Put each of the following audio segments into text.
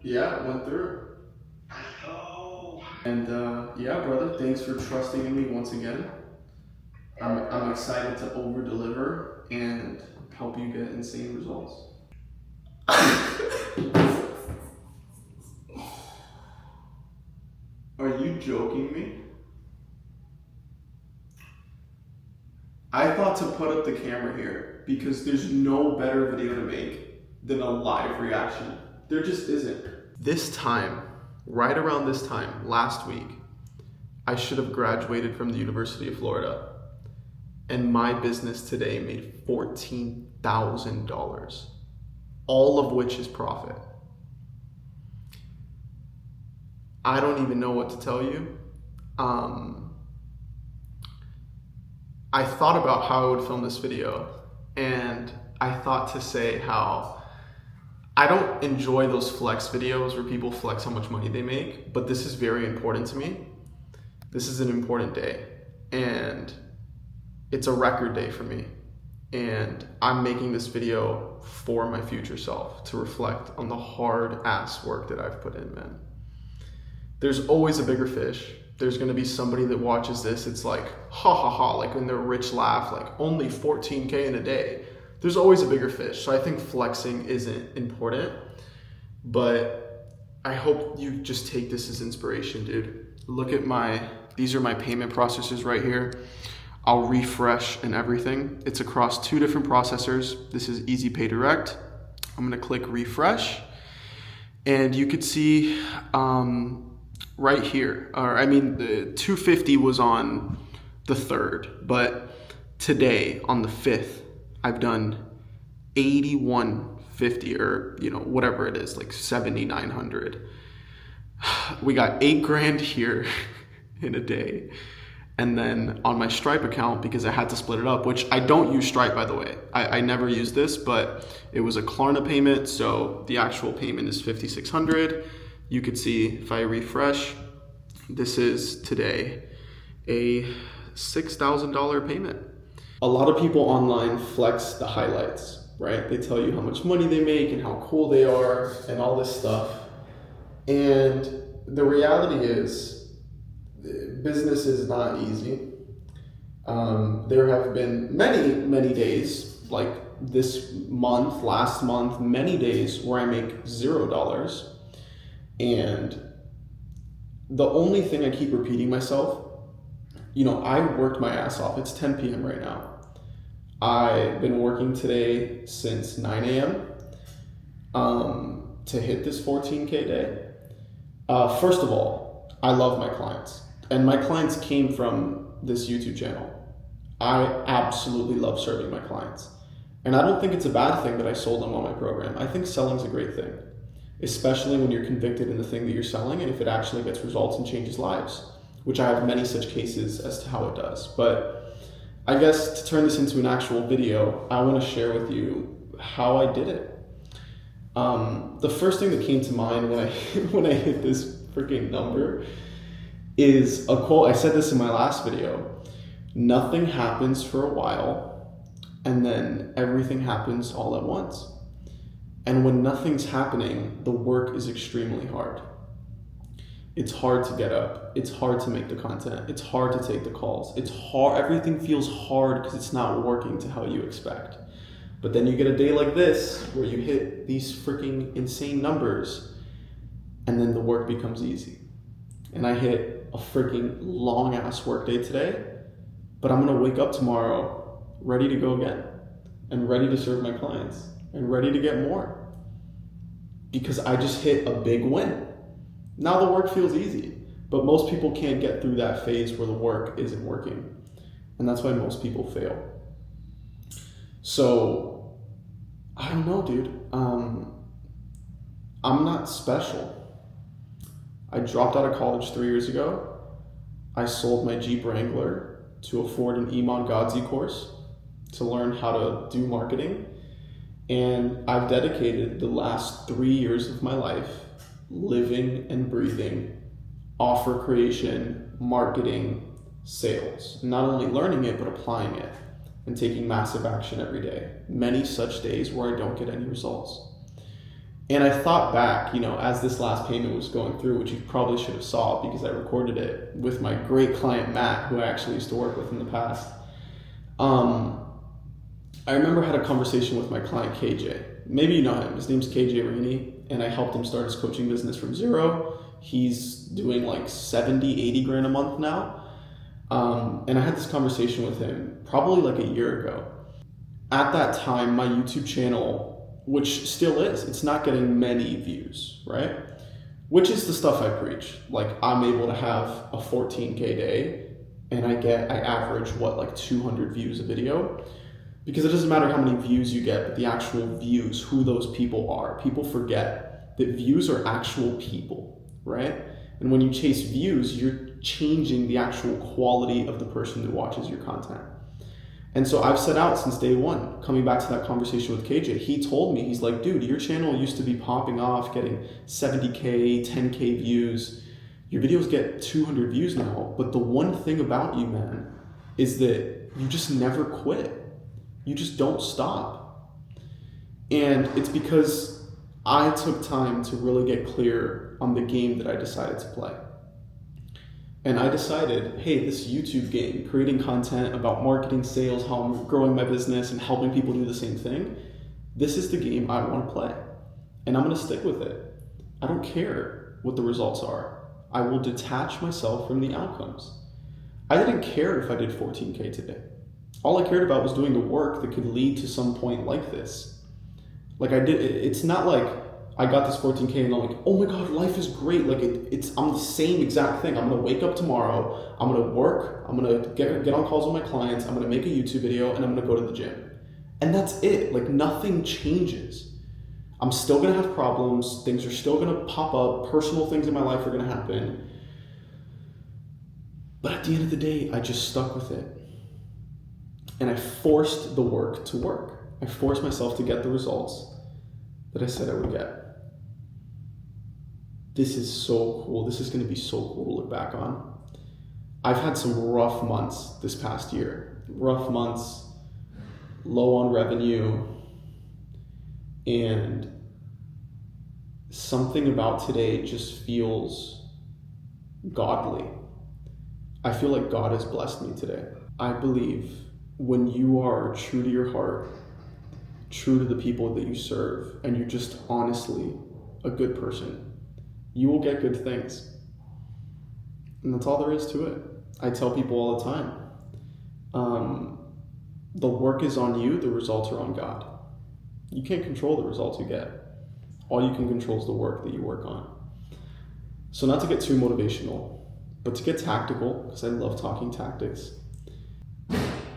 Yeah, it went through. And yeah, brother, thanks for trusting in me once again. I'm excited to over deliver and help you get insane results. Are you joking me? I thought to put up the camera here because there's no better video to make than a live reaction. There just isn't. This time, right around this time, last week, I should have graduated from the University of Florida. And my business today made $14,000, all of which is profit. I don't even know what to tell you. I thought about how I would film this video, and I thought to say how I don't enjoy those flex videos where people flex how much money they make, but this is very important to me. This is an important day, and it's a record day for me. And I'm making this video for my future self to reflect on the hard ass work that I've put in, man. There's always a bigger fish. There's gonna be somebody that watches this, it's like, ha ha ha, like when their rich laugh, like only 14K in a day. There's always a bigger fish. So I think flexing isn't important, but I hope you just take this as inspiration, dude. Look at these are my payment processors right here. I'll refresh and everything. It's across 2 different processors. This is Easy Pay Direct. I'm gonna click refresh, and you could see right here, the 250 was on the 3rd, but today on the 5th, I've done 8150, or whatever it is, like 7,900. We got 8 grand here in a day. And then on my Stripe account, because I had to split it up, which I don't use Stripe, by the way. I never use this, but it was a Klarna payment, so the actual payment is 5,600. You could see if I refresh, this is today a $6,000 payment. A lot of people online flex the highlights, right? They tell you how much money they make and how cool they are and all this stuff. And the reality is, business is not easy. There have been many days, like this month, last month, many days where I make $0. And the only thing I keep repeating myself, I worked my ass off. It's 10 p.m. right now. I've been working today since 9 a.m. To hit this 14K day. First of all, I love my clients. And my clients came from this YouTube channel. I absolutely love serving my clients. And I don't think it's a bad thing that I sold them on my program. I think selling's a great thing, especially when you're convicted in the thing that you're selling and if it actually gets results and changes lives, which I have many such cases as to how it does. But I guess to turn this into an actual video, I want to share with you how I did it. The first thing that came to mind when I hit this freaking number is a quote. I said this in my last video. Nothing happens for a while, and then everything happens all at once. And when nothing's happening, the work is extremely hard. It's hard to get up. It's hard to make the content. It's hard to take the calls. It's hard. Everything feels hard because it's not working to how you expect. But then you get a day like this where you hit these freaking insane numbers, and then the work becomes easy. And I hit a freaking long ass work day today, but I'm gonna wake up tomorrow ready to go again and ready to serve my clients and ready to get more because I just hit a big win. Now the work feels easy, but most people can't get through that phase where the work isn't working. And that's why most people fail. So, I don't know, dude. I'm not special. I dropped out of college 3 years ago. I sold my Jeep Wrangler to afford an Iman Gadzhi course to learn how to do marketing. And I've dedicated the last 3 years of my life living and breathing offer creation, marketing, sales. Not only learning it, but applying it and taking massive action every day. Many such days where I don't get any results. And I thought back, as this last payment was going through, which you probably should have saw because I recorded it with my great client, Matt, who I actually used to work with in the past. I remember I had a conversation with my client, KJ. Maybe you know him. His name's KJ Rainey, and I helped him start his coaching business from zero. He's doing like 70, 80 grand a month now. And I had this conversation with him probably like a year ago. At that time, my YouTube channel, which still is, it's not getting many views, right? Which is the stuff I preach. Like, I'm able to have a 14K day, and I average 200 views a video. Because it doesn't matter how many views you get, but the actual views, who those people are. People forget that views are actual people, right? And when you chase views, you're changing the actual quality of the person that watches your content. And so I've set out since day one, coming back to that conversation with KJ, he told me, he's like, dude, your channel used to be popping off, getting 70K, 10K views. Your videos get 200 views now, but the one thing about you, man, is that you just never quit. You just don't stop. And it's because I took time to really get clear on the game that I decided to play. And I decided, hey, this YouTube game, creating content about marketing, sales, how I'm growing my business and helping people do the same thing, this is the game I want to play. And I'm going to stick with it. I don't care what the results are. I will detach myself from the outcomes. I didn't care if I did 14K today. All I cared about was doing the work that could lead to some point like this. It's not like I got this 14K and I'm like, oh my God, life is great. I'm the same exact thing. I'm gonna wake up tomorrow, I'm gonna work, I'm gonna get on calls with my clients, I'm gonna make a YouTube video, and I'm gonna go to the gym. And that's it. Nothing changes. I'm still gonna have problems, things are still gonna pop up, personal things in my life are gonna happen. But at the end of the day, I just stuck with it. And I forced the work to work. I forced myself to get the results that I said I would get. This is so cool. This is going to be so cool to look back on. I've had some rough months this past year. Rough months, low on revenue, and something about today just feels godly. I feel like God has blessed me today. I believe when you are true to your heart, true to the people that you serve, and you're just honestly a good person, you will get good things. And that's all there is to it. I tell people all the time, the work is on you, the results are on God. You can't control the results you get. All you can control is the work that you work on. So not to get too motivational, but to get tactical, because I love talking tactics.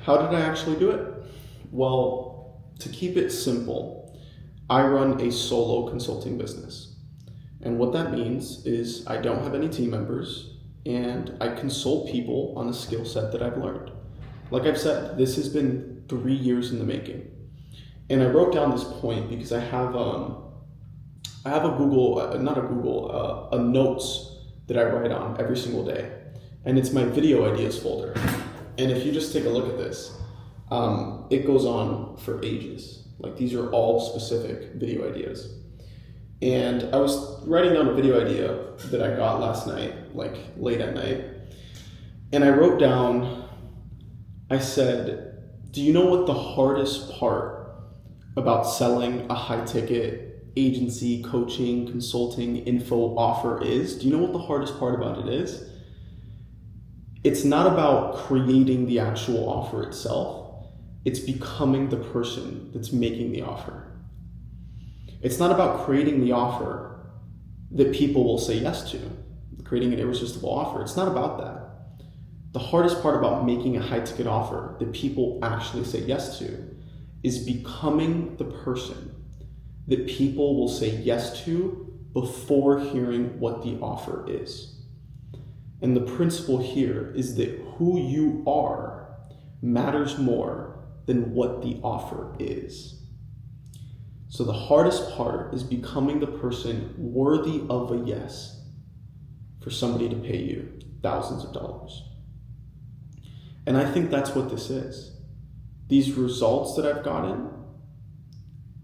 How did I actually do it? Well, to keep it simple, I run a solo consulting business. And what that means is I don't have any team members, and I consult people on a skill set that I've learned. Like I've said, this has been 3 years in the making. And I wrote down this point because I have a notes that I write on every single day. And it's my video ideas folder. And if you just take a look at this, it goes on for ages. These are all specific video ideas. And I was writing down a video idea that I got last night, late at night. And I wrote down, I said, do you know what the hardest part about selling a high ticket agency, coaching, consulting, info offer is? Do you know what the hardest part about it is? It's not about creating the actual offer itself. It's becoming the person that's making the offer. It's not about creating the offer that people will say yes to, creating an irresistible offer. It's not about that. The hardest part about making a high ticket offer that people actually say yes to is becoming the person that people will say yes to before hearing what the offer is. And the principle here is that who you are matters more than what the offer is. So the hardest part is becoming the person worthy of a yes for somebody to pay you thousands of dollars. And I think that's what this is. These results that I've gotten,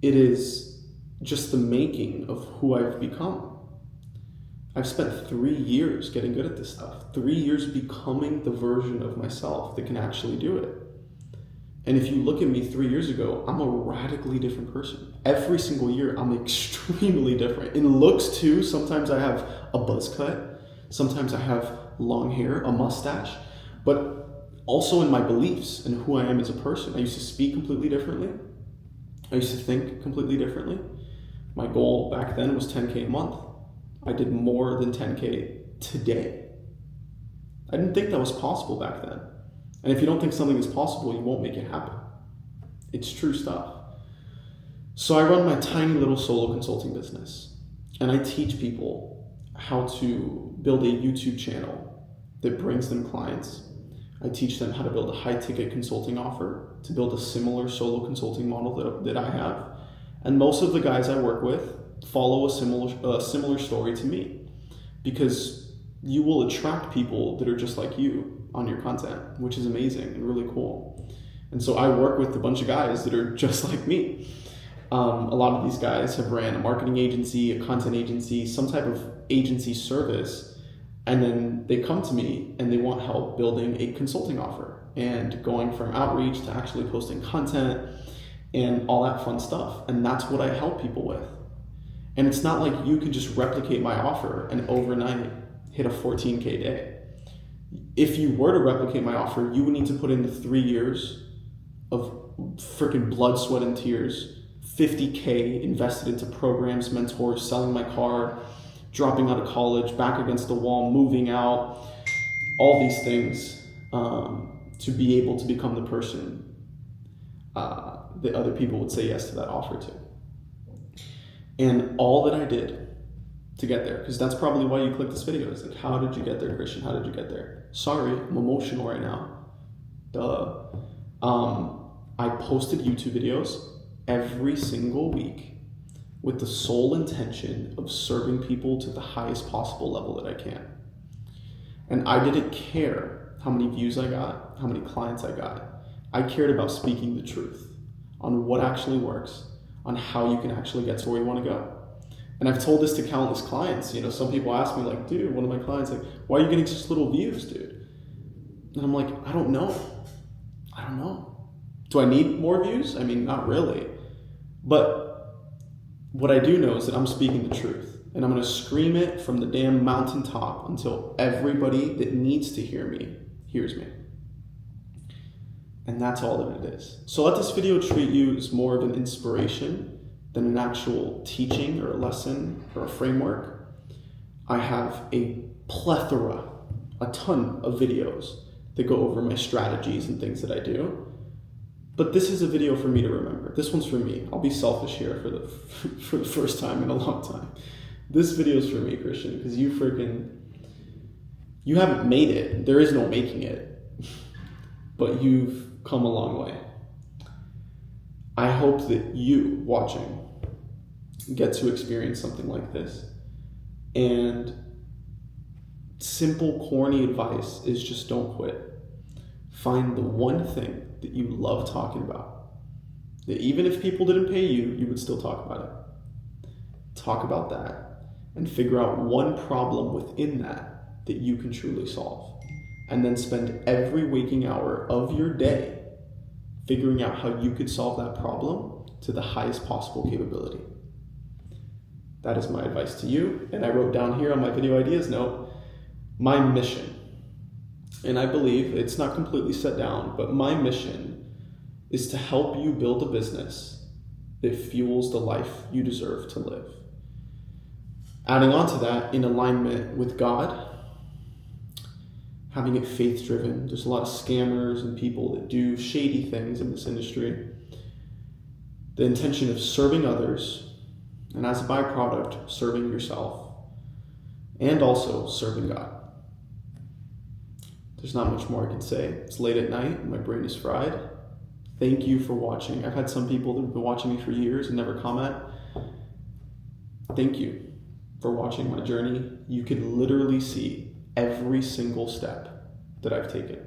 it is just the making of who I've become. I've spent 3 years getting good at this stuff. 3 years becoming the version of myself that can actually do it. And if you look at me 3 years ago, I'm a radically different person. Every single year, I'm extremely different. In looks too, sometimes I have a buzz cut. Sometimes I have long hair, a mustache. But also in my beliefs and who I am as a person. I used to speak completely differently. I used to think completely differently. My goal back then was 10K a month. I did more than 10K today. I didn't think that was possible back then. And if you don't think something is possible, you won't make it happen. It's true stuff. So I run my tiny little solo consulting business, and I teach people how to build a YouTube channel that brings them clients. I teach them how to build a high-ticket consulting offer, to build a similar solo consulting model that I have. And most of the guys I work with follow a similar story to me, because you will attract people that are just like you on your content, which is amazing and really cool. And so I work with a bunch of guys that are just like me. A lot of these guys have ran a marketing agency, a content agency, some type of agency service, and then they come to me and they want help building a consulting offer and going from outreach to actually posting content and all that fun stuff. And that's what I help people with. And it's not like you could just replicate my offer and overnight hit a 14K day. If you were to replicate my offer, you would need to put in the 3 years of freaking blood, sweat, and tears, 50K invested into programs, mentors, selling my car, dropping out of college, back against the wall, moving out, all these things to be able to become the person that other people would say yes to that offer to. And all that I did to get there, because that's probably why you clicked this video, is like, how did you get there, Christian? How did you get there? Sorry, I'm emotional right now. Duh. I posted YouTube videos every single week with the sole intention of serving people to the highest possible level that I can. And I didn't care how many views I got, how many clients I got. I cared about speaking the truth on what actually works, on how you can actually get to where you want to go. And I've told this to countless clients. You know, some people ask me like, dude, one of my clients, like, why are you getting such little views, dude? And I'm like, I don't know. Do I need more views? I mean, not really. But what I do know is that I'm speaking the truth. And I'm going to scream it from the damn mountaintop until everybody that needs to hear me hears me. And that's all that it is. So let this video treat you as more of an inspiration than an actual teaching or a lesson or a framework. I have a plethora, a ton of videos that go over my strategies and things that I do. But this is a video for me to remember. This one's for me. I'll be selfish here for the first time in a long time. This video is for me, Christian, because you haven't made it. There is no making it. But you've come a long way. I hope that you watching get to experience something like this. And simple, corny advice is just don't quit. Find the one thing that you love talking about, that even if people didn't pay you, you would still talk about it. Talk about that and figure out one problem within that you can truly solve. And then spend every waking hour of your day figuring out how you could solve that problem to the highest possible capability. That is my advice to you. And I wrote down here on my video ideas note, my mission. And I believe it's not completely set down, but my mission is to help you build a business that fuels the life you deserve to live. Adding on to that, in alignment with God, having it faith-driven. There's a lot of scammers and people that do shady things in this industry. The intention of serving others, and as a byproduct, serving yourself, and also serving God. There's not much more I can say. It's late at night, and my brain is fried. Thank you for watching. I've had some people that have been watching me for years and never comment. Thank you for watching my journey. You can literally see every single step that I've taken.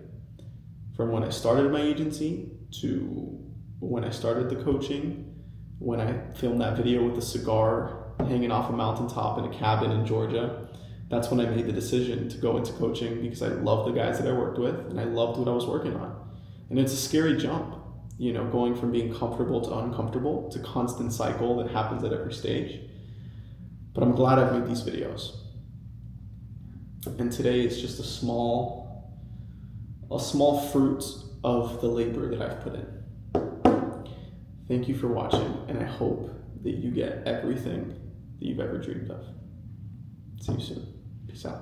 From when I started my agency, to when I started the coaching, when I filmed that video with the cigar hanging off a mountaintop in a cabin in Georgia. That's when I made the decision to go into coaching, because I loved the guys that I worked with and I loved what I was working on. And it's a scary jump, you know, going from being comfortable to uncomfortable. It's a constant cycle that happens at every stage. But I'm glad I've made these videos. And today is just a small fruit of the labor that I've put in. Thank you for watching, and I hope that you get everything that you've ever dreamed of. See you soon. Peace out.